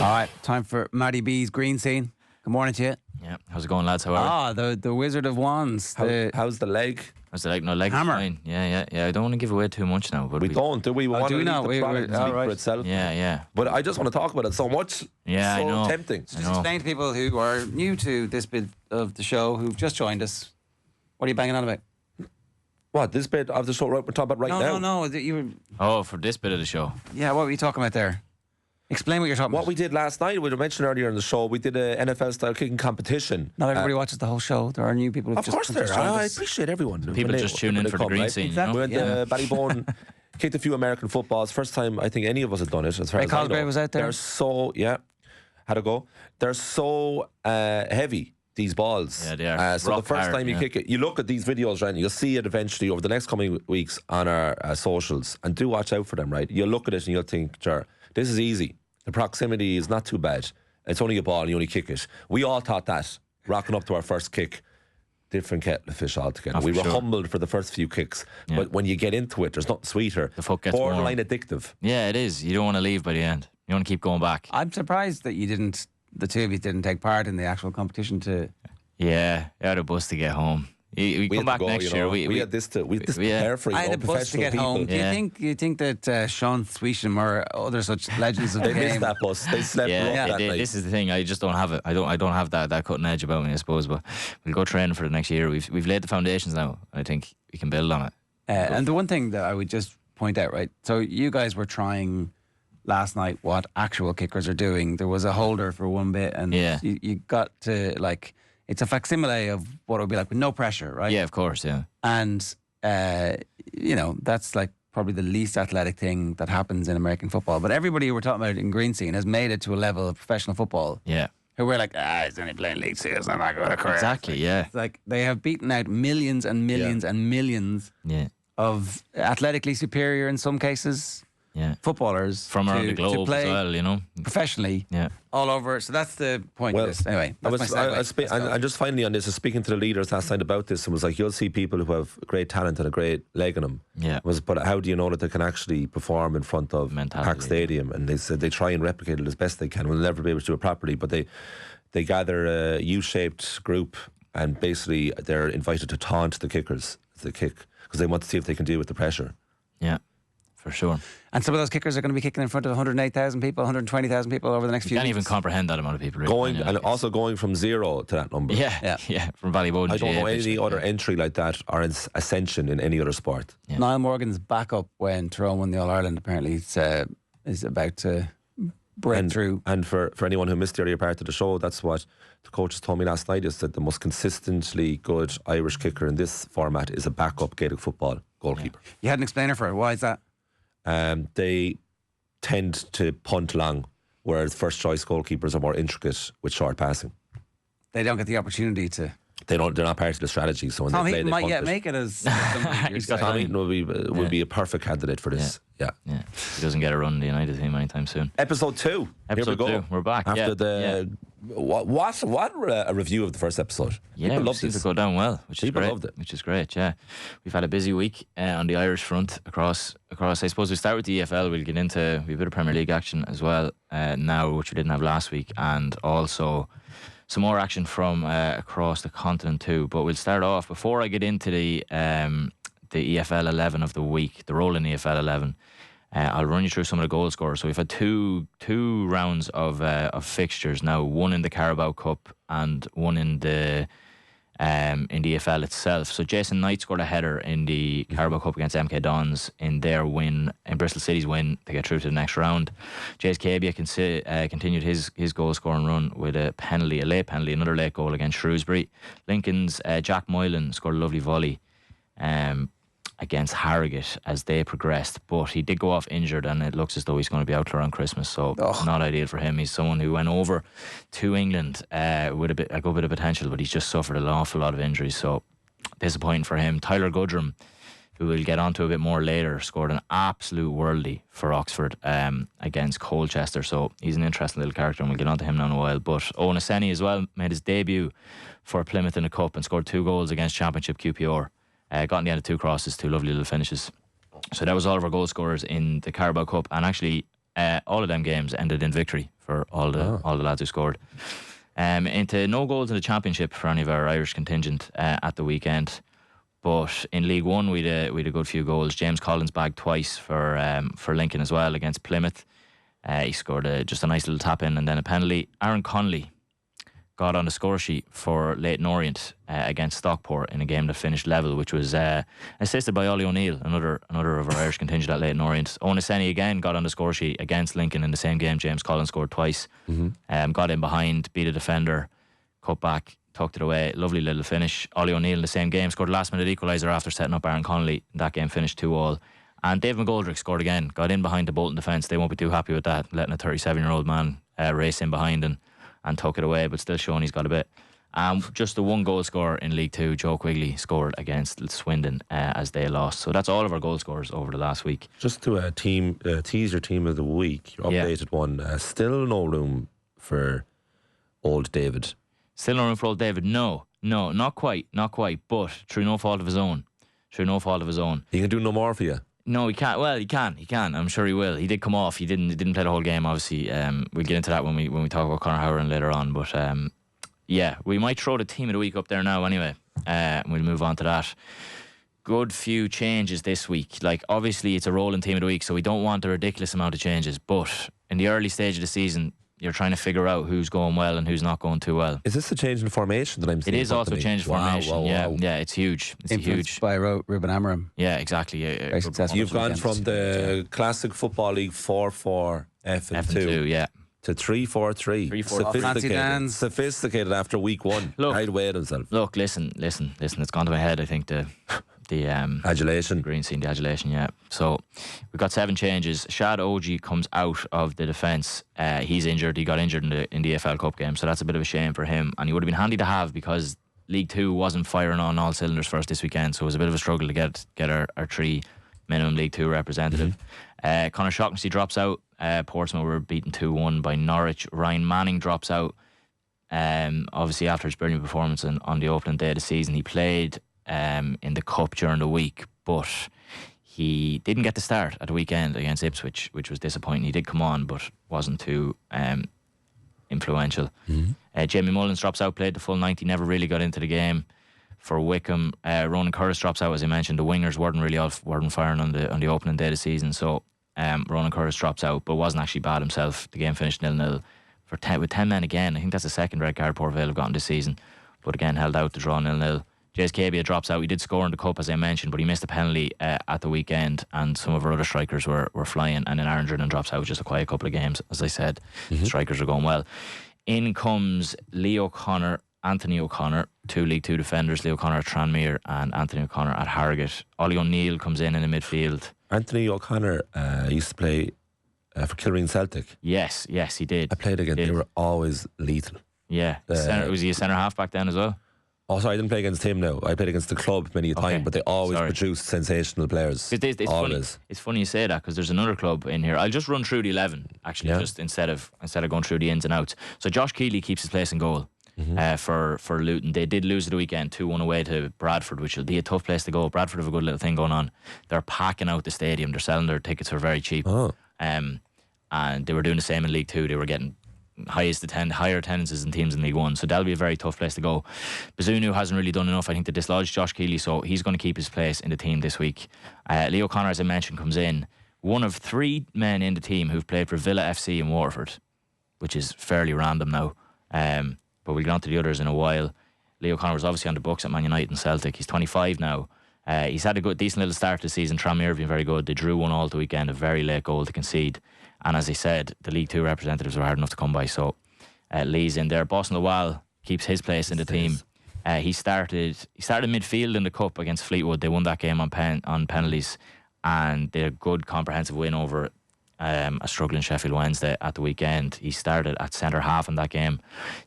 All right, time for Matty B's green scene. Good morning to you. Yeah, how's it going, lads? How are we? The Wizard of Wands. How's the leg? How's the leg? No, leg hammer. Fine. Yeah. I don't want to give away too much now, but We don't, do we? We want do to we leave not? the product speak for itself. Yeah. But I just want to talk about it so much. Yeah, so I know. tempting. I Just know. explain to people who are new to this bit of the show, who've just joined us, what are you banging on about? What, this bit of the show we're talking about right now? No. You were, Oh, for this bit of the show. yeah, what were you talking about there? Explain what you're talking What about. we did last night, we mentioned earlier in the show, we did an NFL-style kicking competition. Not everybody watches the whole show. There are new people who've Of course there just are. joined I us. appreciate everyone. People when just they- tune when in they for the come, green right? scene, Exactly. We went Ballybone, kicked a few American footballs. First time I think any of us have done it, as far Ray as I know. Colgrave was out there. They're so, how'd it go? They're so heavy, these balls. Yeah, they are. So the Rock first hard, time you yeah. kick it, you look at these videos, right, and you'll see it eventually over the next coming weeks on our socials. And do watch out for them, right? You'll look at it and you'll think, Ger, this is easy. The proximity is not too bad. It's only a ball and you only kick it. We all thought that, rocking up to our first kick. Different kettle of fish altogether. Oh, We for were sure. humbled for the first few kicks. Yeah. But when you get into it, there's nothing sweeter. The fuck gets borderline addictive. Yeah, it is. You don't want to leave by the end. You want to keep going back. I'm surprised that the two of you didn't take part in the actual competition to... Yeah, you had a bus to get home. We We come had back to go, next you year. know. We had this to yeah. prepare for, you I had know, a bus to professional get people. home. Do Yeah. you think that Sean Sweesham or other such legends of the They missed game? that bus. They slept rough Yeah, that night. this is the thing. I just don't have it. I don't have that cutting edge about me, I suppose. But we'll go training for the next year. We've laid the foundations now. I think we can build on it. And the one thing that I would just point out, right? So you guys were trying last night what actual kickers are doing. There was a holder for one bit, and Yeah. you got to it's a facsimile of what it would be like with no pressure, right? Yeah, of course. Yeah. And that's like probably the least athletic thing that happens in American football. But everybody who we're talking about in green scene has made it to a level of professional football Yeah. who we're like, he's only playing League Two, it's not going to occur. Exactly. Yeah. It's like they have beaten out millions and millions and millions Yeah. of athletically superior, in some cases, Yeah. footballers From around the to globe play as well, you know. professionally Yeah. all over. So that's the point of this. Anyway, that's my segue. and just finally on this, I was speaking to the leaders last night about this, and was like, you'll see people who have great talent and a great leg in them. Yeah. But how do you know that they can actually perform in front of Mentality, Park Stadium? And they said they try and replicate it as best they can. We'll never be able to do it properly, but they gather a U-shaped group, and basically they're invited to taunt the kickers as they kick, because they want to see if they can deal with the pressure. Yeah. For sure. And some of those kickers are going to be kicking in front of 108,000 people, 120,000 people over the next You few can't even weeks. comprehend that amount of people. Really. Also going from 0 to that number. Yeah. From Ballybone. I don't know GA any pitch. other entry like that or ascension in any other sport. Yeah. Niall Morgan's backup when Tyrone won the All-Ireland apparently is about to break through. And for anyone who missed the earlier part of the show, that's what the coaches told me last night, is that the most consistently good Irish kicker in this format is a backup Gaelic football goalkeeper. You had an explainer for it. Why is that? They tend to punt long, whereas first choice goalkeepers are more intricate with short passing. They don't get the opportunity to. They're not part of the strategy. So when Tom they play, Heaton they might punt yet it. make it as. He's got Tom time. Heaton would be a perfect candidate for this. Yeah. Yeah. He doesn't get a run in the United team anytime soon. Episode 2. Episode Here we go. 2. We're back. After Yeah. the what a review of the first episode. Yeah, People it love seems this. to go down well, which is People great. loved it. Which is great, yeah. We've had a busy week on the Irish front across. I suppose we start with the EFL. We'll get into a bit of Premier League action as well now, which we didn't have last week, and also some more action from across the continent too. But we'll start off, before I get into the EFL 11 of the week, the role in EFL 11. I'll run you through some of the goal scorers. So we've had two rounds of fixtures now, one in the Carabao Cup and one in the EFL itself. So Jason Knight scored a header in the Carabao Cup against MK Dons in their win, in Bristol City's win to get through to the next round. Jace Cabia continued his goal scoring run with a late penalty, another late goal against Shrewsbury. Lincoln's Jack Moylan scored a lovely volley against Harrogate as they progressed, but he did go off injured, and it looks as though he's going to be out around Christmas, so not ideal for him. He's someone who went over to England with a good bit of potential, but he's just suffered an awful lot of injuries, so disappointing for him. Tyler Goodrum, who we'll get onto a bit more later, scored an absolute worldie for Oxford against Colchester, so he's an interesting little character, and we'll get onto him now in a while. But Owen Aseni as well made his debut for Plymouth in the Cup and scored 2 goals against Championship QPR. Got in the end of 2 crosses, 2 lovely little finishes. So that was all of our goal scorers in the Carabao Cup, and actually all of them games ended in victory for all the lads who scored. Into no goals in the Championship for any of our Irish contingent at the weekend. But in League One, we had a good few goals. James Collins bagged twice for Lincoln as well against Plymouth. He scored just a nice little tap in and then a penalty. Aaron Connolly got on the score sheet for Leyton Orient against Stockport in a game that finished level, which was assisted by Ollie O'Neill, another of our Irish contingent at Leyton Orient. Owen Esseni again got on the score sheet against Lincoln in the same game. James Collins scored twice. Got in behind, beat a defender, cut back, tucked it away. Lovely little finish. Ollie O'Neill in the same game scored a last minute equaliser after setting up Aaron Connolly. That game finished 2-2. And Dave McGoldrick scored again, got in behind the Bolton defence. They won't be too happy with that, letting a 37-year-old man race in behind and tuck it away, but still showing he's got a bit. Just the one goal scorer in League Two, Joe Quigley, scored against Swindon as they lost. So that's all of our goal scorers over the last week. Just to tease your team of the week, your updated one. Still no room for old David. Still no room for old David? No, not quite. But through no fault of his own. He can do no more for you. No, he can't. Well, he can. I'm sure he will. He did come off. He didn't play the whole game. Obviously, we'll get into that when we talk about Conor Hourihane later on. But we might throw the team of the week up there now. Anyway, we'll move on to that. Good few changes this week. Like obviously, it's a rolling team of the week, so we don't want a ridiculous amount of changes. But in the early stage of the season, you're trying to figure out who's going well and who's not going too well. Is this a change in formation that I'm seeing? It is also a change in formation. Wow. Yeah, it's huge. It's Influenced huge by Ruben Amorim. Yeah, exactly. Very successful. You've gone from the classic Football League 4-4 F2 yeah, to 3-4-3. 3-4-3. Sophisticated after week one. Look, I'd weigh himself. Look, listen. It's gone to my head. I think the adulation. Green scene, the adulation, yeah. So we've got 7 changes. Shad Oji comes out of the defence. He's injured. He got injured in the EFL Cup game, so that's a bit of a shame for him. And he would have been handy to have because League 2 wasn't firing on all cylinders for us this weekend, so it was a bit of a struggle to get our 3 minimum League 2 representative. Conor Shaughnessy drops out. Portsmouth were beaten 2-1 by Norwich. Ryan Manning drops out. Obviously after his brilliant performance on the opening day of the season, he played in the Cup during the week, but he didn't get the start at the weekend against Ipswich, which was disappointing. He did come on, but wasn't too influential. Jamie Mullins drops out, played the full 90, never really got into the game for Wickham. Ronan Curtis drops out, as I mentioned. The wingers weren't firing on the opening day of the season, so Ronan Curtis drops out, but wasn't actually bad himself. The game finished 0-0 with 10 men again. I think that's the second red card Port Vale have gotten this season, but again held out to draw 0-0. Jace Cabia drops out. He did score in the Cup, as I mentioned, but he missed a penalty at the weekend, and some of our other strikers were flying. And then Aaron Drennan drops out, just a quiet couple of games. As I said, strikers are going well. In comes Anthony O'Connor, 2 League 2 defenders, Leo O'Connor at Tranmere and Anthony O'Connor at Harrogate. Ollie O'Neill comes in the midfield. Anthony O'Connor used to play for Kilreen Celtic. Yes, he did. I played against. They were always lethal. Yeah, was he a centre half back then as well? Oh, sorry, I didn't play against him now. I played against the club many a time, but they always produced sensational players. It's funny you say that, because there's another club in here. I'll just run through the 11, actually, just instead of going through the ins and outs. So Josh Keeley keeps his place in goal for Luton. They did lose at the weekend, 2-1 away to Bradford, which will be a tough place to go. Bradford have a good little thing going on. They're packing out the stadium. They're selling their tickets for very cheap. And they were doing the same in League 2. They were getting higher attendances than teams in League 1, so that'll be a very tough place to go. Bazunu hasn't really done enough, I think, to dislodge Josh Keeley, so he's going to keep his place in the team this week. Leo O'Connor, as I mentioned, comes in, one of 3 men in the team who've played for Villa FC and Waterford, which is fairly random now, but we'll get on to the others in a while. Leo O'Connor was obviously on the books at Man United and Celtic. He's 25 now. He's had a decent little start to the season. Tranmere have been very good. They drew 1-1 at the weekend, a very late goal to concede. And as I said, the League 2 representatives were hard enough to come by, so Lee's in there. Boston Lawal keeps his place in the team. He started midfield in the Cup against Fleetwood. They won that game on penalties, and they had a good comprehensive win over a struggling Sheffield Wednesday at the weekend. He started at centre half in that game.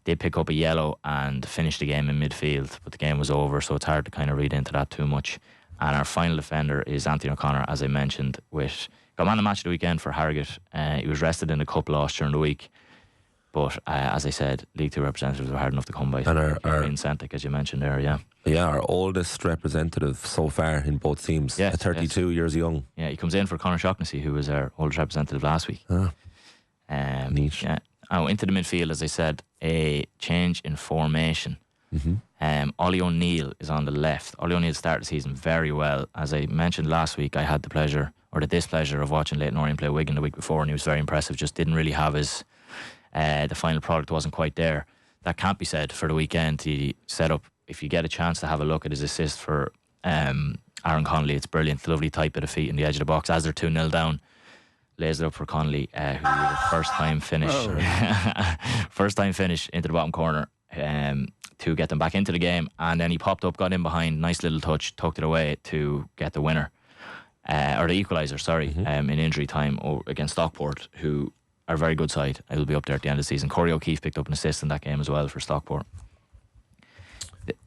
They pick up a yellow and finish the game in midfield, but the game was over, so it's hard to kind of read into that too much. And our final defender is Anthony O'Connor, as I mentioned, got man of the match of the weekend for Harrogate. He was rested in the Cup loss during the week, but as I said, League 2 representatives were hard enough to come by. And our in Celtic, as you mentioned there, our oldest representative so far in both teams, 32 years young. Yeah, he comes in for Conor Shaughnessy, who was our oldest representative last week. Neat. Yeah. Now, into the midfield, as I said, a change in formation. Ollie O'Neill is on the left. Ollie O'Neill started the season very well. As I mentioned last week, I had the pleasure, or the displeasure, of watching Leyton Orient play Wigan the week before, and he was very impressive. Just didn't really have his, the final product wasn't quite there. That can't be said for the weekend. He set up, if you get a chance to have a look at his assist for Aaron Connolly, it's brilliant. Lovely tight bit of feet in the edge of the box as they're 2-0 down. Lays it up for Connolly, who was a first time finish. First time finish into the bottom corner. To get them back into the game, and then he popped up, got in behind, nice little touch, tucked it away to get the winner, or the equaliser, sorry, in injury time against Stockport, who are a very good side. It'll be up there at the end of the season. Corey O'Keefe picked up an assist in that game as well for Stockport.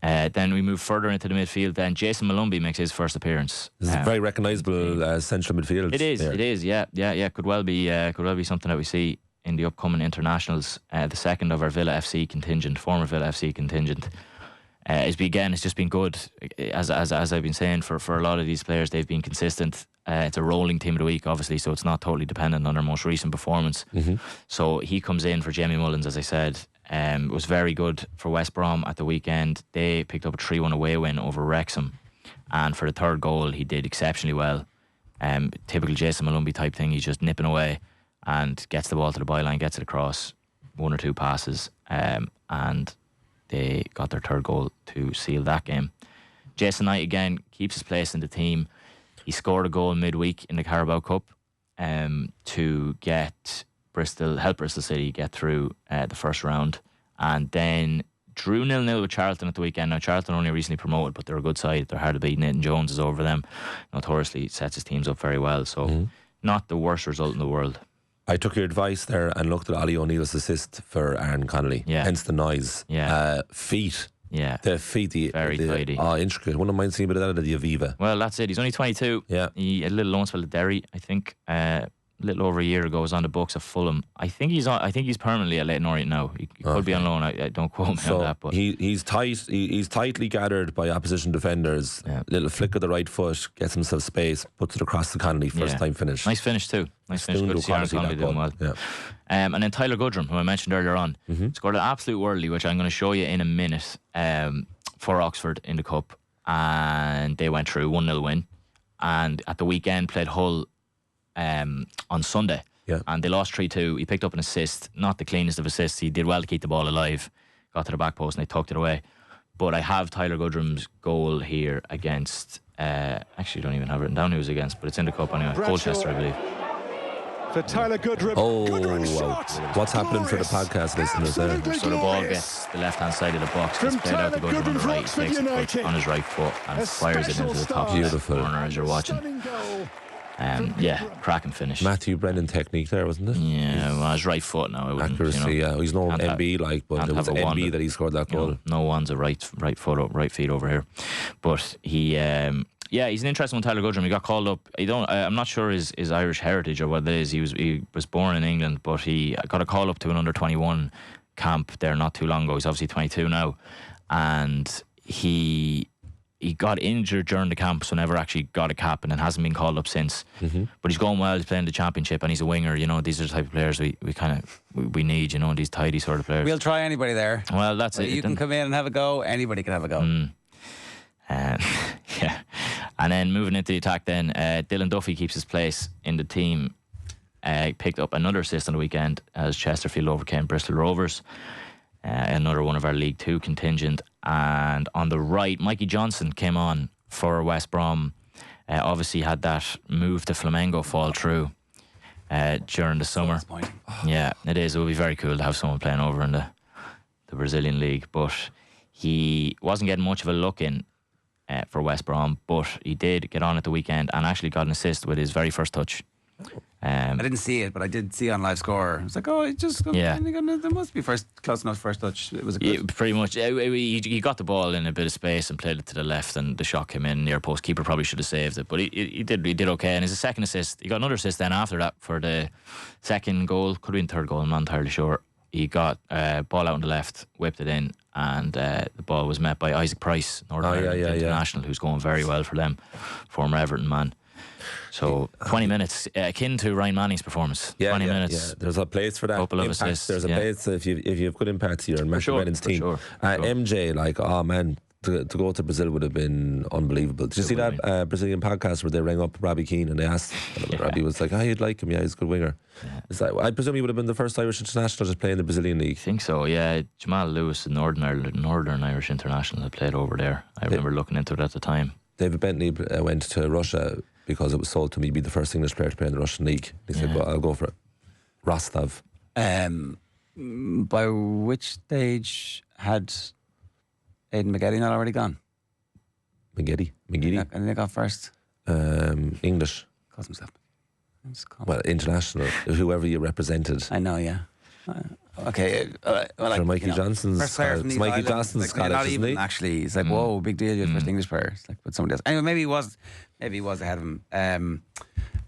Then we move further into the midfield. Then Jason Malumbi makes his first appearance. This is a very recognisable central midfield. It is, yeah. Could well be something that we see in the upcoming internationals. The second of our Villa FC contingent, former Villa FC contingent, it's just been good. As I've been saying, for a lot of these players, they've been consistent. It's a rolling team of the week, obviously, so it's not totally dependent on their most recent performance. So he comes in for Jamie Mullins, as I said. It was very good for West Brom at the weekend. They picked up a 3-1 away win over Wrexham, and for the third goal, he did exceptionally well. Typical Jason Malumbi type thing. He's just nipping away and gets the ball to the byline, gets it across, one or two passes, and they got their third goal to seal that game. Jason Knight again keeps his place in the team. He scored a goal midweek in the Carabao Cup to help Bristol City get through the first round, and then drew 0-0 with Charlton at the weekend. Now, Charlton only recently promoted, but they're a good side. They're hard to beat. Nathan Jones is over them. Notoriously sets his teams up very well, so not the worst result in the world. I took your advice there and looked at Ollie O'Neill's assist for Aaron Connolly. Hence the noise. Feet. Yeah. The feet. Very tidy. Oh, intricate. Wouldn't mind seeing a bit of that at the Aviva. Well, that's it. He's only 22. Yeah. He had a little loan spell at Derry, I think. A little over a year ago, was on the books of Fulham. I think he's permanently at Leyton Orient now. He could be on loan. I don't quote me on that. But he's tight. He's tightly gathered by opposition defenders. Little flick of the right foot, gets himself space, puts it across the Connolly. First time finish. Nice finish too. Nice finish. Good to see Aaron Connolly doing well. Yeah. And then Tyler Goodrum, who I mentioned earlier on, scored an absolute worldly, which I'm going to show you in a minute, for Oxford in the Cup, and they went through 1-0 win. And at the weekend played Hull on Sunday. Yeah. And they lost 3-2. He picked up an assist, not the cleanest of assists. He did well to keep the ball alive, got to the back post and they tucked it away. But I have Tyler Goodrum's goal here against, actually don't even have it written down who it was against, but it's in the Cup anyway. Colchester, I believe. For Tyler Goodrum. What's happening for the podcast listeners there? So the ball gets the left hand side of the box, gets played out to Goodrum on the right. He takes the touch on his right foot and fires it into the top left corner as you're watching. Cracking finish. Matthew Brennan technique there, wasn't it? Yeah, well, his right foot now. Accuracy, he's no MB but it was MB that he scored that goal. No one's a right foot up, right feet over here. But he, he's an interesting one, Tyler Goodrum. He got called up. I'm not sure his Irish heritage or what it is. He was born in England, but he got a call up to an under-21 camp there not too long ago. He's obviously 22 now, and he got injured during the camp, so never actually got a cap, and then hasn't been called up since. But he's going well. He's playing the Championship, and he's a winger. These are the type of players we need. These tidy sort of players. We'll try anybody there. Well, that's it. You can come in and have a go. Anybody can have a go. And then moving into the attack, then Dylan Duffy keeps his place in the team. Picked up another assist on the weekend as Chesterfield overcame Bristol Rovers. Another one of our League 2 contingent. And on the right, Mikey Johnson came on for West Brom. Obviously had that move to Flamengo fall through during the summer. Yeah, it is. It would be very cool to have someone playing over in the Brazilian league. But he wasn't getting much of a look in for West Brom, but he did get on at the weekend and actually got an assist with his very first touch. I didn't see it, but I did see on live score. I was like, there must be close enough first touch. It was a good. Pretty much. He got the ball in a bit of space and played it to the left, and the shot came in near post. Keeper probably should have saved it, but he did okay. And his second assist, he got another assist then after that for the second goal. Could have been third goal, I'm not entirely sure. He got ball out on the left, whipped it in, and the ball was met by Isaac Price, Northern Ireland international, who's going very well for them, former Everton man. So 20 minutes, akin to Ryan Manning's performance. 20 minutes. Yeah. There's a place for that. Couple of Impact. assists, There's a place if you have good impacts here and Matthew Brennan's team. Sure. MJ, like, oh man, to go to Brazil would have been unbelievable. Did you see that Brazilian podcast where they rang up Robbie Keane and they asked Robbie was like, you'd like him, he's a good winger. Yeah. It's like, I presume he would have been the first Irish international just playing the Brazilian league. I think so, yeah. Jamal Lewis, the Northern Irish international, that played over there. I remember looking into it at the time. David Bentley went to Russia because it was sold to me he'd be the first English player to play in the Russian league. He said, well, I'll go for it. Rostov. By which stage had Aidan McGeady not already gone? McGeady. And they got first? English. Calls himself. Well, international. Whoever you represented. I know, yeah. Okay. Mikey Johnson's Scottish, not isn't even he? actually. He's like, whoa, big deal, you're the first English player. It's like, but somebody else. Anyway, maybe he was ahead of him.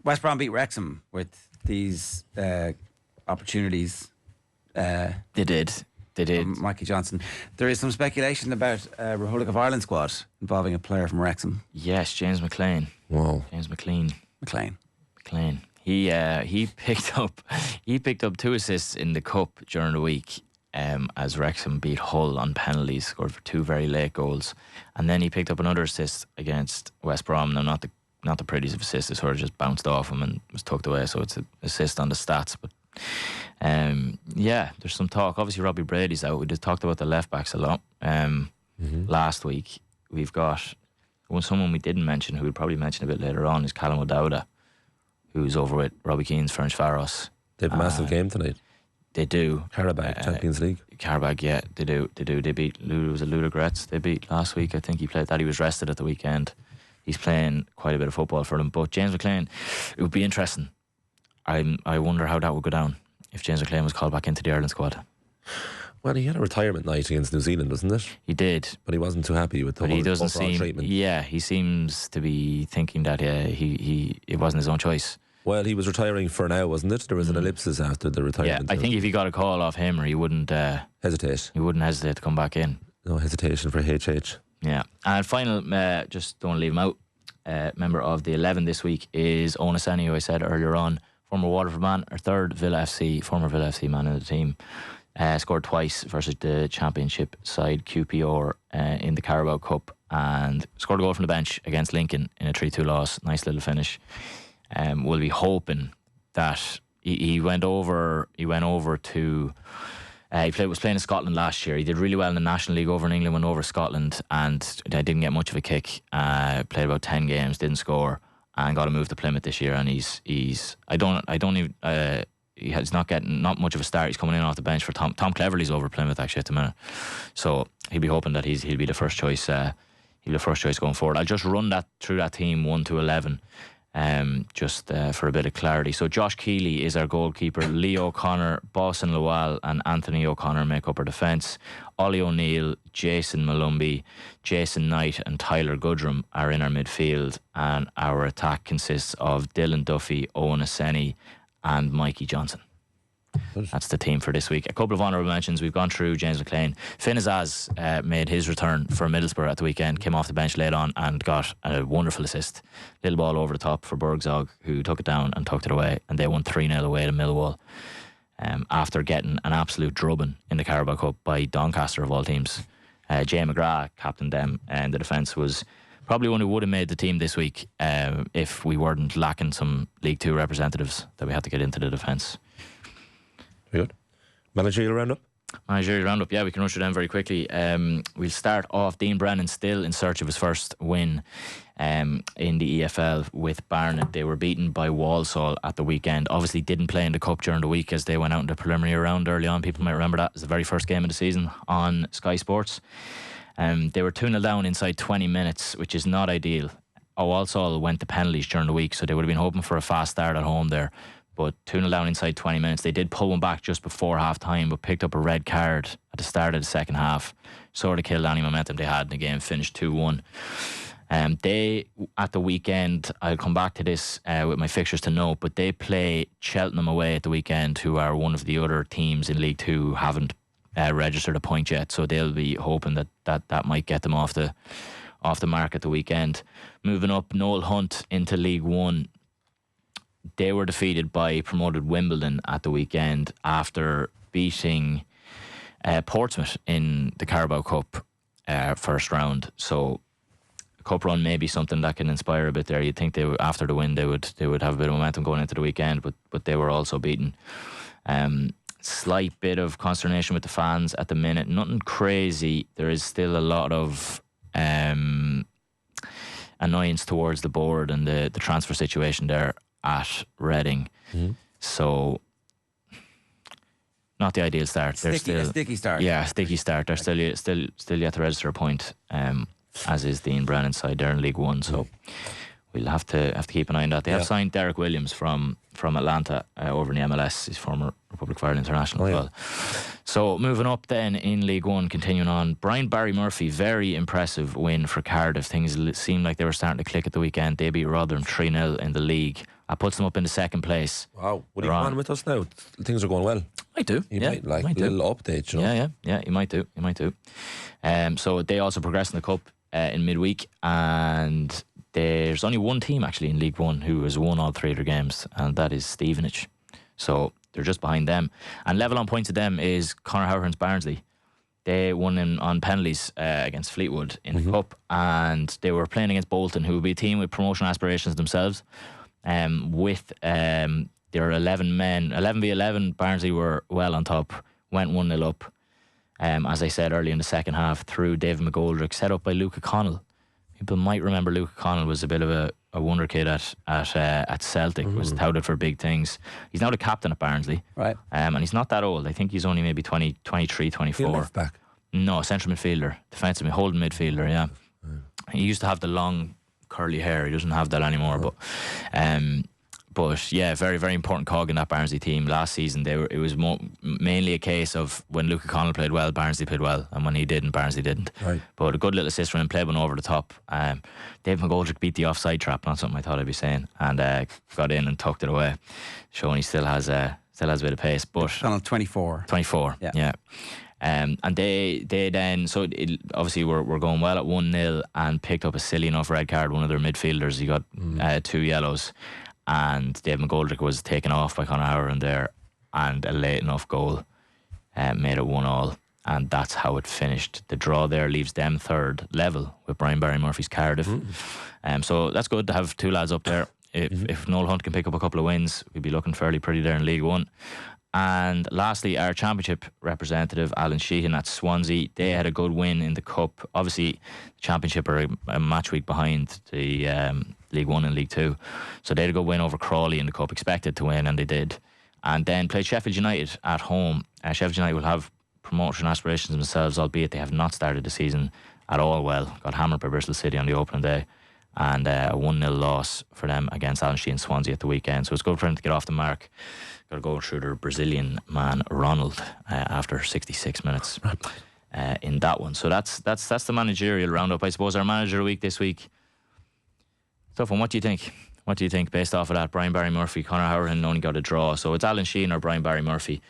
West Brom beat Wrexham with these opportunities. They did. Mikey Johnson. There is some speculation about a Republic of Ireland squad involving a player from Wrexham. Yes, James McClean. Wow. James McClean. McClean. He picked up 2 assists in the cup during the week as Wrexham beat Hull on penalties, scored for 2 very late goals, and then he picked up another assist against West Brom. Now, not the prettiest of assists, it sort of just bounced off him and was tucked away, so it's an assist on the stats. But there's some talk. Obviously, Robbie Brady's out. We just talked about the left backs a lot last week. We've got someone we didn't mention, who we'll probably mention a bit later on, is Callum O'Dowda, who's over with Robbie Keane's Ferencváros. They have a massive game tonight. They do. Carabao, Champions League. Carabao, yeah, they do. They beat Ludogorets. They beat last week. I think he played that. He was rested at the weekend. He's playing quite a bit of football for them. But James McClean, it would be interesting. I wonder how that would go down if James McClean was called back into the Ireland squad. Well, he had a retirement night against New Zealand, wasn't it? He did, but he wasn't too happy with the whole treatment. Yeah, he seems to be thinking that it wasn't his own choice. Well, he was retiring for now, wasn't it? There was an ellipsis after the retirement. Yeah, I think if he got a call off him, or he wouldn't hesitate. He wouldn't hesitate to come back in. No hesitation for HH. Yeah, and final, just don't leave him out. Member of the 11 this week is Owen Aseni, who I said earlier on, former Waterford man, our third former Villa FC man in the team. Scored twice versus the Championship side QPR in the Carabao Cup, and scored a goal from the bench against Lincoln in a 3-2 loss. Nice little finish. We'll be hoping that he went over to. He was playing in Scotland last year. He did really well in the National League over in England, went over to Scotland, and didn't get much of a kick. Played about 10 games, didn't score, and got a move to Plymouth this year. And he's not getting not much of a start. He's coming in off the bench for Tom Cleverley's over Plymouth actually at the minute. So he'll be hoping that he'll be the first choice. He'll be the first choice going forward. I'll just run that through that team 1 to 11. Just for a bit of clarity. So Josh Keeley is our goalkeeper. Lee O'Connor, Boston Lowell and Anthony O'Connor make up our defence. Ollie O'Neill, Jason Malumbi, Jason Knight and Tyler Goodrum are in our midfield, and our attack consists of Dylan Duffy, Owen Aseni and Mikey Johnson. That's the team for this week. A couple of honourable mentions. We've gone through James McClean. Finn Azaz made his return for Middlesbrough at the weekend, came off the bench late on and got a wonderful assist. Little ball over the top for Bergzog, who took it down and tucked it away, and they won 3-0 away to Millwall after getting an absolute drubbing in the Carabao Cup by Doncaster of all teams. Jay McGrath captained them, and the defence was probably one who would have made the team this week if we weren't lacking some League 2 representatives that we had to get into the defence. Very good. Managerial roundup? Managerial roundup, yeah, we can rush it down very quickly. We'll start off. Dean Brennan still in search of his first win in the EFL with Barnet. They were beaten by Walsall at the weekend. Obviously didn't play in the Cup during the week as they went out in the preliminary round early on. People might remember that as the very first game of the season on Sky Sports. They were 2-0 down inside 20 minutes, which is not ideal. Walsall went to penalties during the week, so they would have been hoping for a fast start at home there. But 2-0 down inside 20 minutes. They did pull one back just before half time, but picked up a red card at the start of the second half. Sort of killed any momentum they had in the game, finished 2-1. They, at the weekend, I'll come back to this with my fixtures to note, but they play Cheltenham away at the weekend, who are one of the other teams in League 2 who haven't registered a point yet. So they'll be hoping that might get them off the off the mark at the weekend. Moving up, Noel Hunt into League One. They were defeated by promoted Wimbledon at the weekend after beating Portsmouth in the Carabao Cup first round. So cup run may be something that can inspire a bit there. You'd think they would, after the win they would have a bit of momentum going into the weekend, but they were also beaten. Slight bit of consternation with the fans at the minute. Nothing crazy. There is still a lot of annoyance towards the board and the transfer situation there at Reading. So not the ideal start. They're still a sticky start. Yeah, sticky start. They're still yet to register a point, as is Dean Brennan's side. They're in League One, so we'll have to keep an eye on that. They have signed Derek Williams from Atlanta over in the MLS. He's former Republic of Ireland international as well. So moving up then in League One, continuing on, Brian Barry Murphy, very impressive win for Cardiff. Things seemed like they were starting to click at the weekend. They beat Rotherham 3-0 in the league. That puts them up into second place. Wow. Would he go on with us now? Things are going well. I do. You might like a little update, you know? Yeah, you might do. So they also progressed in the Cup in midweek, and there's only one team actually in League One who has won all 3 of their games, and that is Stevenage. So they're just behind them. And level on points to them is Conor Hourihane's Barnsley. They won on penalties against Fleetwood in the Cup, and they were playing against Bolton, who will be a team with promotion aspirations themselves. With their 11 men, 11v11, Barnsley were well on top, went 1-0 up, as I said early in the second half, through David McGoldrick, set up by Luke O'Connell. People might remember Luke O'Connell was a bit of a wonder kid at Celtic, was touted for big things. He's now the captain at Barnsley. Right. And he's not that old. I think he's only maybe 23, 24. Left back? No, central midfielder, defensive, holding midfielder, yeah. He used to have the long curly hair. He doesn't have that anymore, but yeah, very, very important cog in that Barnsley team. Last season, it was mainly a case of when Luke O'Connell played well, Barnsley played well, and when he didn't, Barnsley didn't. Right. But a good little assist from him, played one over the top. Dave McGoldrick beat the offside trap, not something I thought I'd be saying, and got in and tucked it away, showing he still has a bit of pace. But Channel 24. 24, yeah. And they then, so obviously we're going well at 1-0 and picked up a silly enough red card. One of their midfielders, he got 2 yellows, and Dave McGoldrick was taken off by Conor Hourihane there, and a late enough goal made it 1-1, and that's how it finished. The draw there leaves them third, level with Brian Barry Murphy's Cardiff. So that's good to have 2 lads up there. If Noel Hunt can pick up a couple of wins, we'd be looking fairly pretty there in League One. And lastly, our championship representative, Alan Sheehan at Swansea, they had a good win in the Cup. Obviously, the championship are a match week behind the League One and League Two. So they had a good win over Crawley in the Cup, expected to win, and they did. And then played Sheffield United at home. Sheffield United will have promotion aspirations themselves, albeit they have not started the season at all well. Got hammered by Bristol City on the opening day. And a 1-0 loss for them against Alan Sheehan Swansea at the weekend. So it's good for them to get off the mark. Got to go through their Brazilian man Ronald after 66 minutes in that one. So that's the managerial roundup. I suppose our manager of the week this week. Tough one. What do you think? What do you think based off of that? Brian Barry Murphy, Conor Hourihane only got a draw. So it's Alan Sheehan or Brian Barry Murphy.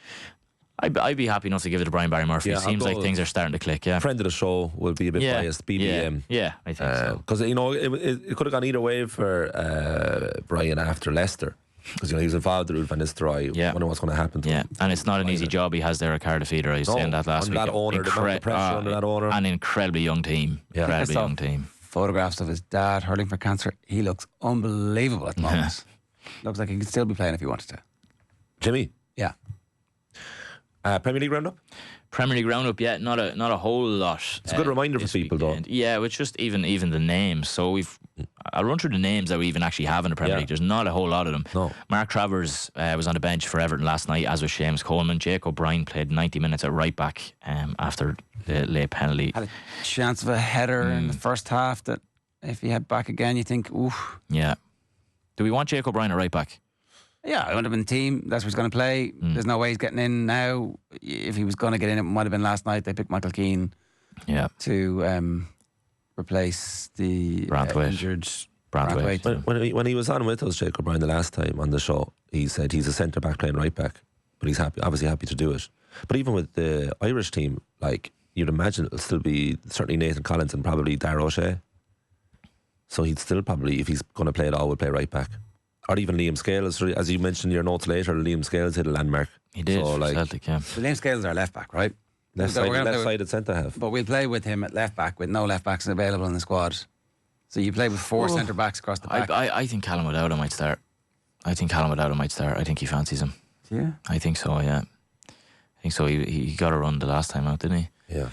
I'd be happy enough to give it to Brian Barry Murphy. It seems like things are starting to click. Yeah, Friend of the show will be a bit biased. BBM. Yeah, I think so. Because it could have gone either way for Brian after Leicester. Because he was involved with Ruud van Nistelrooy. Yeah. Wonder what's going to happen to him. And it's not an easy job he has there at Cardiff either. I was saying that last week. That owner, the amount of pressure under that owner. An incredibly young team. Incredibly young team. Photographs of his dad hurling for cancer. He looks unbelievable at the moment. Looks like he could still be playing if he wanted to. Jimmy? Yeah. Premier League roundup? Premier League roundup, yeah, not a whole lot. It's a good reminder for people, though. Yeah, it's just even the names. So I'll run through the names that we even actually have in the Premier League. There's not a whole lot of them. No. Mark Travers was on the bench for Everton last night, as was Seamus Coleman. Jake O'Brien played 90 minutes at right back after the late penalty. Had a chance of a header in the first half that if he had back again, you think, oof. Yeah. Do we want Jake O'Brien at right back? Yeah, I would have been the team. That's where he's going to play. There's no way he's getting in now. If he was going to get in, it might have been last night. They picked Michael Keane to replace the injured Branthwaite. When he was on with us, Jake O'Brien, the last time on the show, he said he's a centre back playing right back, but he's obviously happy to do it. But even with the Irish team, like you'd imagine it'll still be certainly Nathan Collins and probably Darragh O'Shea. So he'd still probably, if he's going to play it all, will play right back. Or even Liam Scales, as you mentioned in your notes later, Liam Scales hit a landmark. He did, so, like, Celtic, yeah. So Liam Scales is our left back, right? Left-sided centre-half. But we'll play with him at left back with no left backs available in the squad. So you play with 4 centre backs across the back. I think Callum O'Dowda might start. I think he fancies him. Yeah. I think so, yeah. I think so. He got a run the last time out, didn't he? Yeah.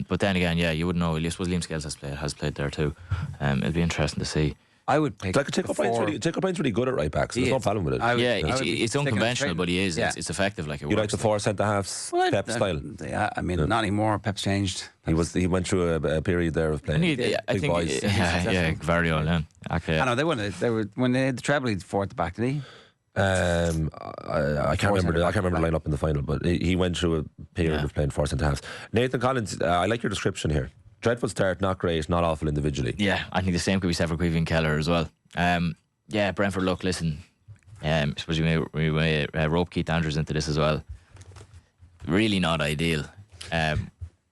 But then again, yeah, you wouldn't know. I suppose Liam Scales has played there too. It'll be interesting to see. I would pick. Like Jacob Bryan's really good at right back, so there's no problem with it. It's unconventional, but he is. Yeah. It's effective. Like it You works. like the 4 centre halves, Pep style. Yeah, I mean, not anymore. Pep's changed. He went through a period there of playing big boys. Very old. Yeah. Okay. I know they were when they had the treble. He'd 4 at the back, did he? I can't remember. I can't remember the lineup in the final, but he went through a period of playing 4 centre halves. Nathan Collins, I like your description here. Dreadful start, not great, not awful individually. Yeah, I think the same could be said for Queevy and Keller as well. Brentford, look, listen, I suppose we may rope Keith Andrews into this as well. Really not ideal.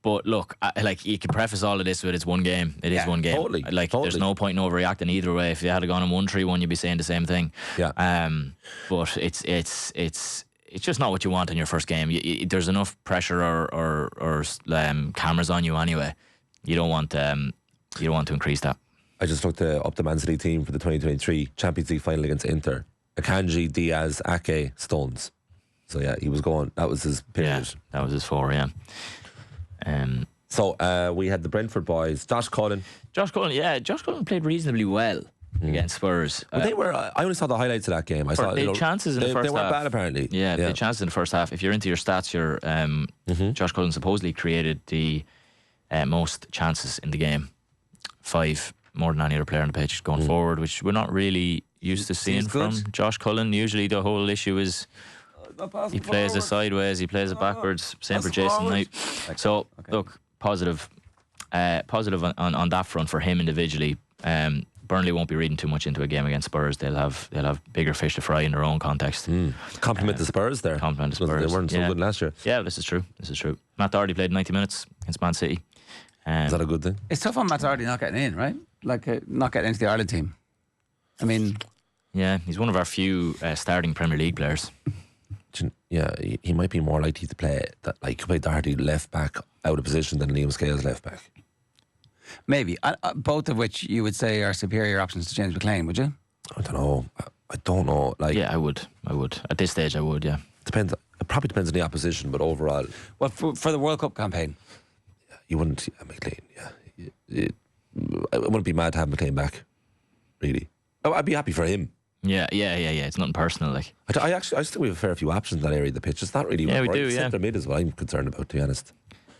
But look, you can preface all of this with it's one game. It is one game. Totally. There's no point in overreacting either way. If you had gone on 1-3-1, you'd be saying the same thing. Yeah. But it's just not what you want in your first game. There's enough pressure or cameras on you anyway. You don't want to increase that. I just looked up the Man City team for the 2023 Champions League final against Inter. Akanji, Diaz, Ake, Stones. So yeah, he was going. That was his period. Yeah, that was his 4. Yeah. So we had the Brentford boys. Josh Cullen played reasonably well against Spurs. But they were. I only saw the highlights of that game. I saw they had chances in the first half. They weren't bad apparently. Yeah, they had chances in the first half. If you're into your stats, Josh Cullen supposedly created the most chances in the game. 5 more than any other player on the pitch going forward, which we're not really used to seeing from Josh Cullen. Usually the whole issue is he plays it sideways, he plays it backwards. Same for Jason Knight. So look, positive on that front for him individually. Burnley won't be reading too much into a game against Spurs. They'll have bigger fish to fry in their own context. Compliment the Spurs there. Compliment the Spurs. They weren't so good last year. Yeah, this is true. Matt Doherty played 90 minutes against Man City. Is that a good thing? It's tough on Matt Doherty not getting in, right? Not getting into the Ireland team. I mean, yeah, he's one of our few starting Premier League players. Yeah, he might be more likely to play that. Like, play Doherty left back out of position than Liam Scales left back. Maybe both of which you would say are superior options to James McClean, would you? I don't know. Like, yeah, I would. At this stage, I would. Yeah, depends. It probably depends on the opposition, but overall, well, for the World Cup campaign, you wouldn't. McClean. Yeah, I wouldn't be mad to have McClean back. Really, I'd be happy for him. Yeah. It's nothing personal. Like, I think we have a fair few options in that area of the pitch. It's not really. Yeah, we do. Yeah, centre mid is what I'm concerned about, to be honest.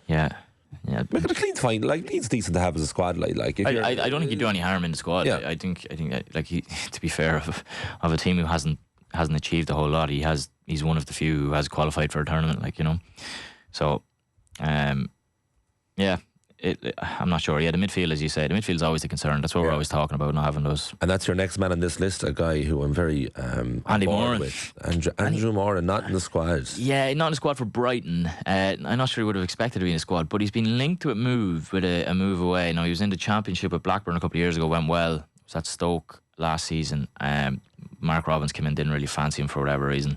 Yeah. McClean's fine. Like, McClean's decent to have as a squad. I don't think he'd do any harm in the squad. Yeah. I think like to be fair, of a team who hasn't achieved a whole lot, he's one of the few who has qualified for a tournament. Like, you know, so yeah. I'm not sure. Yeah, the midfield, as you say, the midfield's always the concern. That's what we're always talking about, not having those. And that's your next man on this list, a guy who I'm very Andy Moran with. Andrew Moran, not in the squad. Yeah, not in the squad for Brighton. I'm not sure he would have expected to be in the squad, but he's been linked to a move away. Now, he was in the Championship with Blackburn a couple of years ago, went well. He was at Stoke last season. Mark Robbins came in, didn't really fancy him for whatever reason.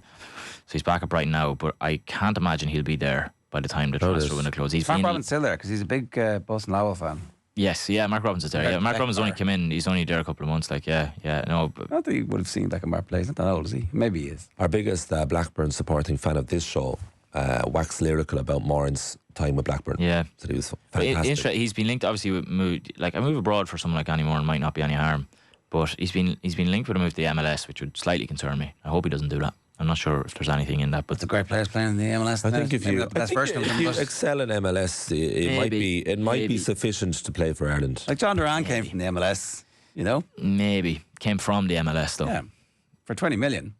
So he's back at Brighton now, but I can't imagine he'll be there by the time the transfer window closes. Mark Robbins still there because he's a big Boston Lowell fan. Yes, yeah, Mark Robbins is there. Yeah, Mark Robbins only came in. He's only there a couple of months. Like, no. But not that he would have seen Mark plays. Not that old, is he? Maybe he is. Our biggest Blackburn supporting fan of this show waxed lyrical about Moran's time with Blackburn. Yeah, said he was fantastic. He's been linked obviously with move. Like, a move abroad for someone like Andy Moran might not be any harm, but he's been linked with a move to the MLS, which would slightly concern me. I hope he doesn't do that. I'm not sure if there's anything in that, but the great players playing in the MLS. I think if you excel in MLS, it might be sufficient to play for Ireland. Like John Duran came from the MLS, you know. Maybe came from the MLS though. Yeah, for 20 million.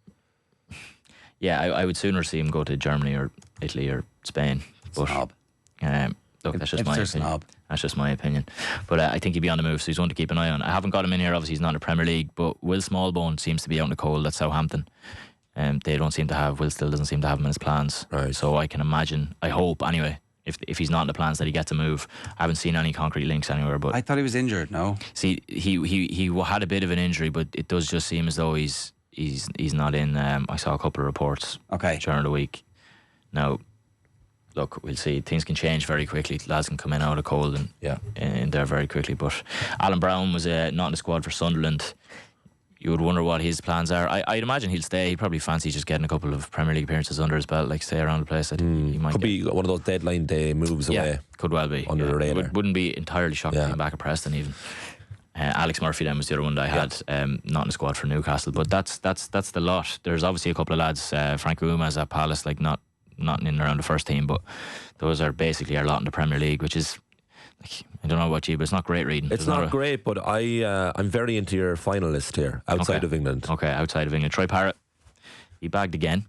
Yeah, I would sooner see him go to Germany or Italy or Spain. But snob. Look, that's just my opinion. Snob. That's just my opinion. But I think he'd be on the move, so he's one to keep an eye on. I haven't got him in here. Obviously, he's not in the Premier League, but Will Smallbone seems to be out in the cold at Southampton. They don't seem to have. Will still doesn't seem to have him in his plans. Right. So I can imagine. I hope anyway. if he's not in the plans, that he gets a move. I haven't seen any concrete links anywhere. But I thought he was injured. No. See, he had a bit of an injury, but it does just seem as though he's not in. I saw a couple of reports during the week. Now, look, we'll see. Things can change very quickly. Lads can come in out of cold and in there very quickly. But Alan Brown was not in the squad for Sunderland. You would wonder what his plans are. I'd imagine he'll stay. He'd probably fancy just getting a couple of Premier League appearances under his belt, like stay around the place. I think he might could be one of those deadline day moves away. Could well be under the radar. Wouldn't be entirely shocked to him back at Preston even. Alex Murphy then was the other one that I had, not in the squad for Newcastle. But that's the lot. There's obviously a couple of lads. Frank Ouma's at Palace, like not in and around the first team, but those are basically our lot in the Premier League, which is, like, I don't know about you, but it's not great reading. It's not great, but I'm very into your finalist here, outside of England. Okay, outside of England. Troy Parrott, he bagged again.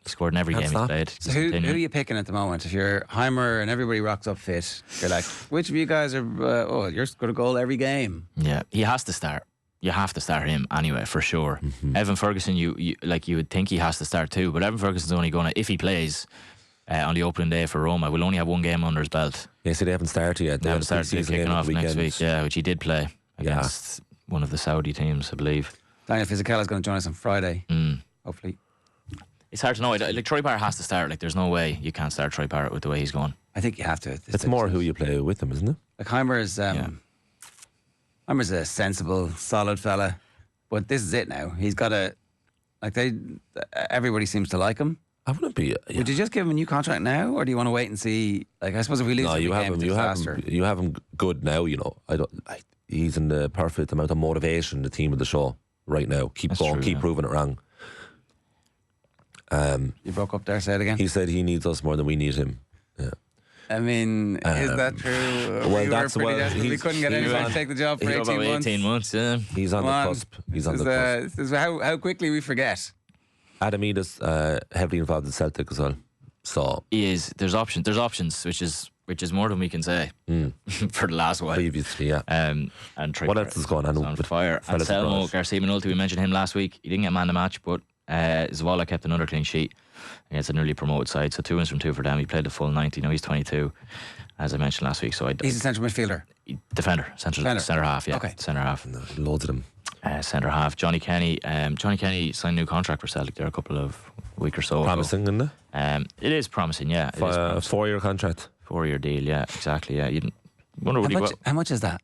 He scored in every game he's played. So who are you picking at the moment? If you're Heimer and everybody rocks up fit, you're like, which of you guys are, you're scoring a goal every game? Yeah, he has to start. You have to start him anyway, for sure. Evan Ferguson, you would think he has to start too, but Evan Ferguson's only going to, if he plays on the opening day for Roma, will only have one game under his belt. Yeah, so they haven't started yet. They haven't started kicking off next week, which he did play against one of the Saudi teams, I believe. Daniel Fisichella is going to join us on Friday, hopefully. It's hard to know. Like, Troy Parrott has to start. Like, there's no way you can't start Troy Parrott with the way he's going. I think you have to. It's more who you play with him, isn't it? Like Heimer's a sensible, solid fella, but this is it now. He's got a, everybody seems to like him. I wouldn't be. Would you just give him a new contract now, or do you want to wait and see? Like, I suppose if we lose, you have him good now. You know, he's in the perfect amount of motivation. The team of the show right now. Keep going, keep proving it wrong. You broke up there. Say it again. He said he needs us more than we need him. Yeah. I mean, is that true? We couldn't get anyone to take the job for 18 months. Yeah. He's on the cusp. He's on the cusp. This is how quickly we forget. Adam Eda's heavily involved in Celtic as well. So he is. There's options, which is more than we can say for the last while. Previously, yeah. And what else is going on with fire? Anselmo Garcia Minolti, we mentioned him last week. He didn't get man of the match, but Zavala kept another clean sheet against a newly promoted side. So 2 wins from 2 for them. He played the full 90. Now he's 22, as I mentioned last week. So he's a central midfielder, defender, centre half. Yeah, centre half. Loads of them. Centre half. Johnny Kenny. Johnny Kenny signed a new contract for Celtic there a couple of week or so promising, ago. Isn't it? It is promising, yeah. A 4-year contract. 4-year deal, yeah, exactly. Yeah, you wonder how much is that?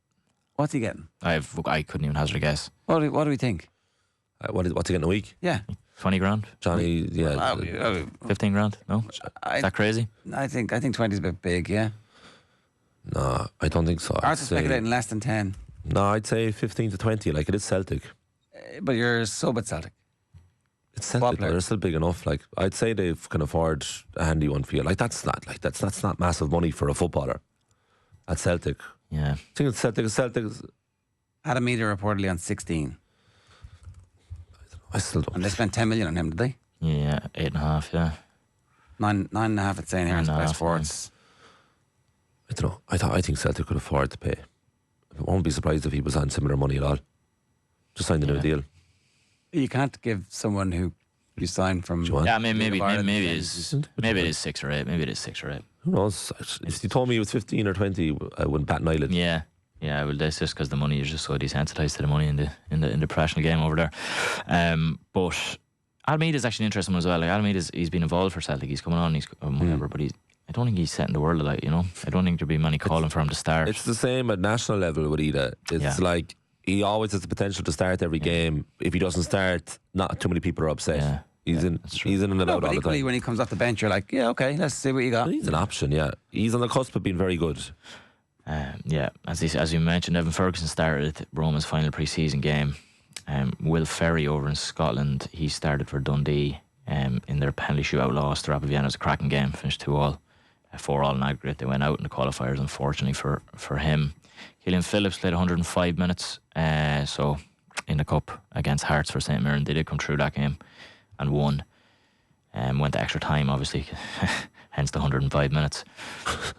What's he getting? I couldn't even hazard a guess. What do we think? What's he getting a week? Yeah, 20 grand. Johnny, 15 grand. No, is that crazy? I think 20 is a bit big. Yeah. No, I don't think so. Ours is speculating less than 10. No, I'd say 15 to 20. Like, it is Celtic. But you're sub at Celtic. It's Celtic, but they're still big enough. Like, I'd say they can afford a handy one for you. Like, that's not massive money for a footballer at Celtic. Yeah, I think it's Celtic. Adam Eda reportedly on 16. I still don't. And they spent 10 million on him, did they? Yeah, 8.5. Yeah, 9.5. It's saying here in Sky Sports. I don't know. I think Celtic could afford to pay. I won't be surprised if he was on similar money at all. Just signed a new deal. You can't give someone who you signed from. Yeah, I mean, maybe it is 6 or 8. Maybe it is 6 or 8. Who knows? If you told me it was 15 or 20, I wouldn't bat an eyelid. Yeah. Well, that's just because the money is just so desensitized to the money in the professional game over there. But Almeida's actually an interesting one as well. Like, Almeida's, he's been involved for Celtic. He's coming on. He's whatever, but I don't think he's setting the world alight. You know, I don't think there'd be many calling for him to start. It's the same at national level with Ida. It's like he always has the potential to start every game. If he doesn't start, not too many people are upset. Yeah. He's in and out all the time. When he comes off the bench, you're like, yeah, okay, let's see what you got. He's an option, yeah. He's on the cusp of being very good. As you mentioned, Evan Ferguson started Roma's final pre-season game. Will Ferry over in Scotland, he started for Dundee in their penalty shootout loss to Rapid Vienna. It was a cracking game, finished 2-2, 4-4 in aggregate. They went out in the qualifiers, unfortunately for him. Killian Phillips played 105 minutes, so in the cup against Hearts for St Mirren. They did come through that game and won. Went to extra time, obviously, hence the 105 minutes.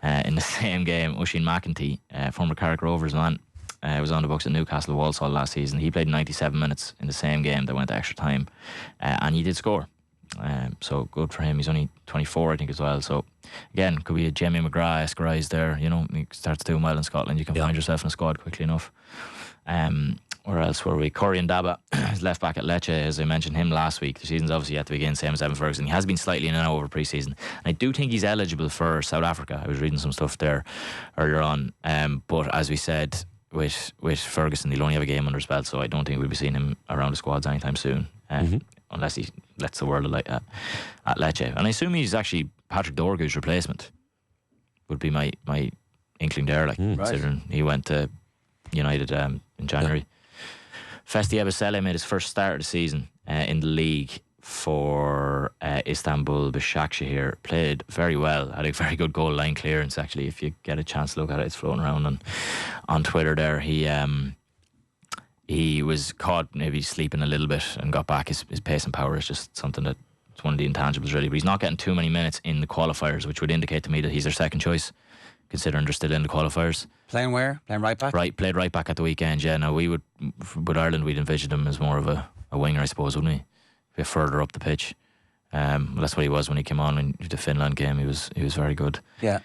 In the same game, Oisin McEntee, former Carrick Rovers man, was on the books at Newcastle Walsall last season. He played 97 minutes in the same game that went to extra time, and he did score. So good for him. He's only 24, I think, as well. So again, could be a Jamie McGrath-esque rise there. You know, he starts doing well in Scotland. You can find yourself in a squad quickly enough. Where else were we? Corey Ndaba is left back at Lecce, as I mentioned him last week. The season's obviously yet to begin, same as Evan Ferguson. He has been slightly in and out over pre-season. And I do think he's eligible for South Africa. I was reading some stuff there earlier on. But as we said, with Ferguson, he'll only have a game under his belt, so I don't think we'll be seeing him around the squads anytime soon. Unless he lets the world like at Lecce. And I assume he's actually Patrick Dorgu's replacement. Would be my inkling there, considering he went to United in January. Festi Ebisele made his first start of the season in the league for Istanbul Başakşehir. Played very well, had a very good goal line clearance actually. If you get a chance to look at it, it's floating around on Twitter there. He was caught maybe sleeping a little bit and got back. His pace and power is just something that it's one of the intangibles really. But he's not getting too many minutes in the qualifiers, which would indicate to me that he's their second choice, considering they're still in the qualifiers. Playing where? Playing right back? Played right back at the weekend, yeah. Now, with Ireland, we'd envisioned him as more of a winger, I suppose, wouldn't we? A bit further up the pitch. Well, that's what he was when he came on in the Finland game. He was very good. Yeah.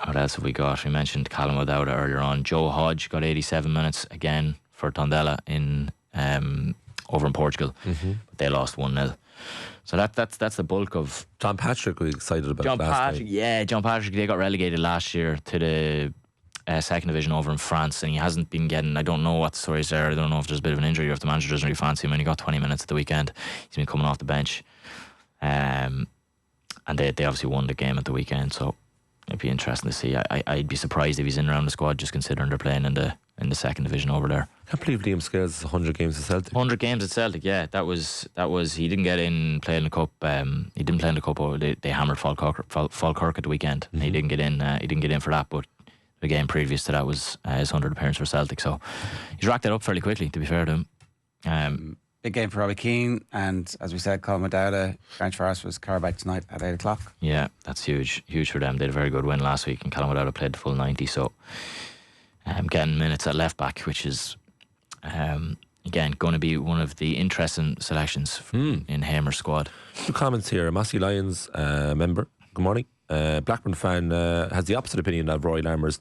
What else have we got? We mentioned Callum O'Dowda earlier on. Joe Hodge got 87 minutes again for Tondela over in Portugal. But they lost 1-0. So that's the bulk of... John Patrick was excited about John last Patrick, night. yeah. John Patrick, they got relegated last year to the second division over in France, and he hasn't been getting... I don't know what the story is there. I don't know if there's a bit of an injury or if the manager doesn't really fancy him, and he got 20 minutes at the weekend. He's been coming off the bench. And they obviously won the game at the weekend, so it'd be interesting to see. I'd be surprised if he's in around the squad, just considering they're playing in the second division over there. I can't believe Liam Scales is 100 games at Celtic. 100 games at Celtic, yeah. That was. He didn't get in play in the cup. He didn't play in the cup. They hammered Falkirk at the weekend. And he didn't get in. He didn't get in for that. But the game previous to that was his 100 appearance for Celtic. So he's racked it up fairly quickly, to be fair to him. Big game for Robbie Keane, and as we said, Colm O'Dowda, Grange Forest was Carabao tonight at 8 o'clock. Yeah, that's huge for them. They had a very good win last week, and Colm O'Dowda played the full 90, so getting minutes at left back, which is again going to be one of the interesting selections in Hamer's squad. 2 comments here. Massey Lyons member, good morning. Blackburn fan has the opposite opinion of Roy Lammers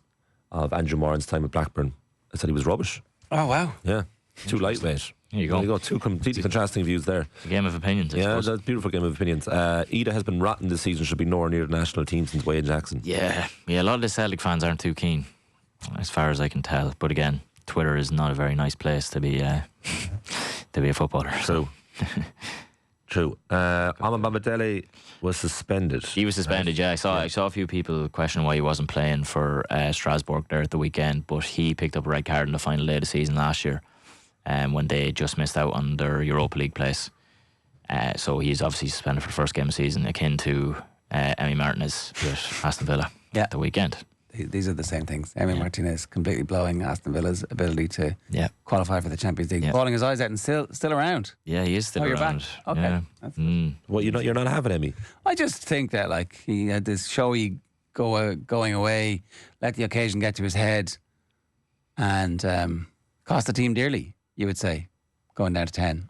of Andrew Moran's time at Blackburn. I said he was rubbish. Oh wow. Yeah, too lightweight. There you go. 2 completely contrasting views there. A game of opinions, I suppose. That's a beautiful game of opinions. Ida has been rotten this season, should be nowhere near the national team since Wade Jackson. Yeah, a lot of the Celtic fans aren't too keen, as far as I can tell. But again, Twitter is not a very nice place to be a footballer. True. True. Amon Bambadele was suspended. He was suspended, yeah. I saw a few people questioning why he wasn't playing for Strasbourg there at the weekend, but he picked up a red card in the final day of the season last year. When they just missed out on their Europa League place. So he's obviously suspended for the first game of the season, akin to Emi Martinez with Aston Villa at the weekend. These are the same things. Emi Martinez completely blowing Aston Villa's ability to qualify for the Champions League. Bawling his eyes out and still around. Yeah, he is still around. You're back. Okay. Yeah. Well, you're not having Emi? I just think that he had this showy going away, let the occasion get to his head, and cost the team dearly. You would say, going down to 10.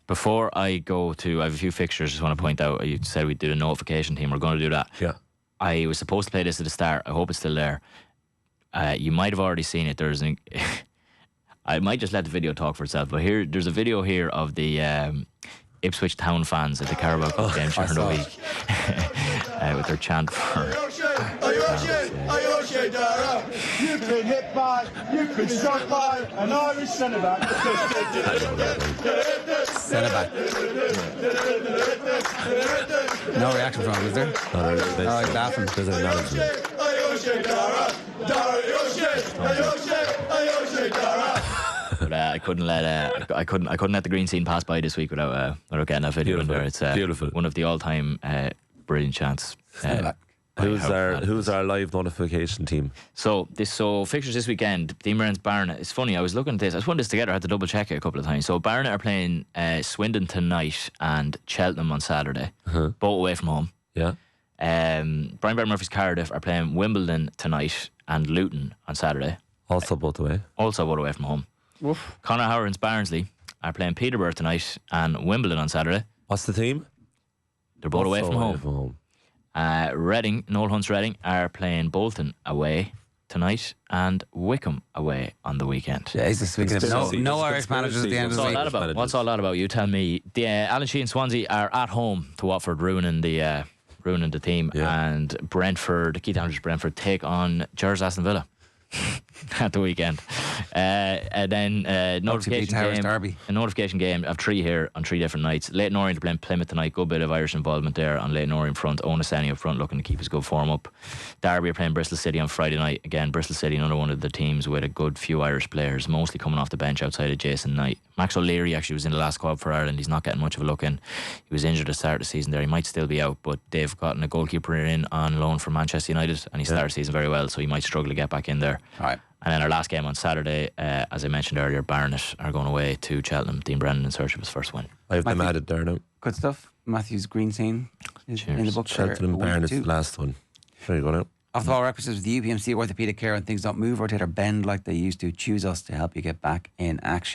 Before I go to, I have a few fixtures I just want to point out. You said we'd do a notification team. We're going to do that. Yeah. I was supposed to play this at the start. I hope it's still there. You might have already seen it. I might just let the video talk for itself, but there's a video here of the Ipswich Town fans at the Carabao Cup game during the week with their chant for... You can hit by, you can shot by an Irish centre-back. Centre-back. No reaction from him, is there? No, he's laughing. But I couldn't let the green scene pass by this week without getting that video in there. It's beautiful. One of the all-time brilliant chants. Who's our live notification team? So fixtures this weekend. Dean Brennan's Barnet. It's funny, I was looking at this. I just put this together. I had to double check it a couple of times. So Barnet are playing Swindon tonight and Cheltenham on Saturday. Both away from home. Yeah. Brian Barry Murphy's Cardiff are playing Wimbledon tonight and Luton on Saturday. Also both away from home. Oof. Conor Hourihane's Barnsley are playing Peterborough tonight and Wimbledon on Saturday. What's the team? They're both away from home. Reading, Noel Hunt's Reading, are playing Bolton away tonight and Wickham away on the weekend. Jesus, no Irish managers at the end of the week. What's all that about? You tell me. Alan Sheehan Swansea are at home to Watford, ruining the team, and Brentford, Keith Andrews Brentford, take on Ger's Aston Villa at the weekend. And then a notification game of 3 here on 3 different nights. Leyton Orient playing Plymouth tonight. Good bit of Irish involvement there on Leyton Orient front. Onasani up front looking to keep his good form up. Derby are playing Bristol City on Friday night. Again, Bristol City, another one of the teams with a good few Irish players, mostly coming off the bench outside of Jason Knight. Max O'Leary actually was in the last squad for Ireland. He's not getting much of a look in. He was injured at the start of the season there. He might still be out, but they've gotten a goalkeeper in on loan from Manchester United, and he started the season very well, so he might struggle to get back in there. All right. And then our last game on Saturday, as I mentioned earlier, Barnet are going away to Cheltenham. Dean Brennan in search of his first win. I have them added there now. Good stuff. Matthew's green scene is in the book. Cheltenham and Barnet's the last one. There you go now. Off the ball references with the UPMC orthopaedic care and things don't move, rotate or bend like they used to. Choose us to help you get back in action.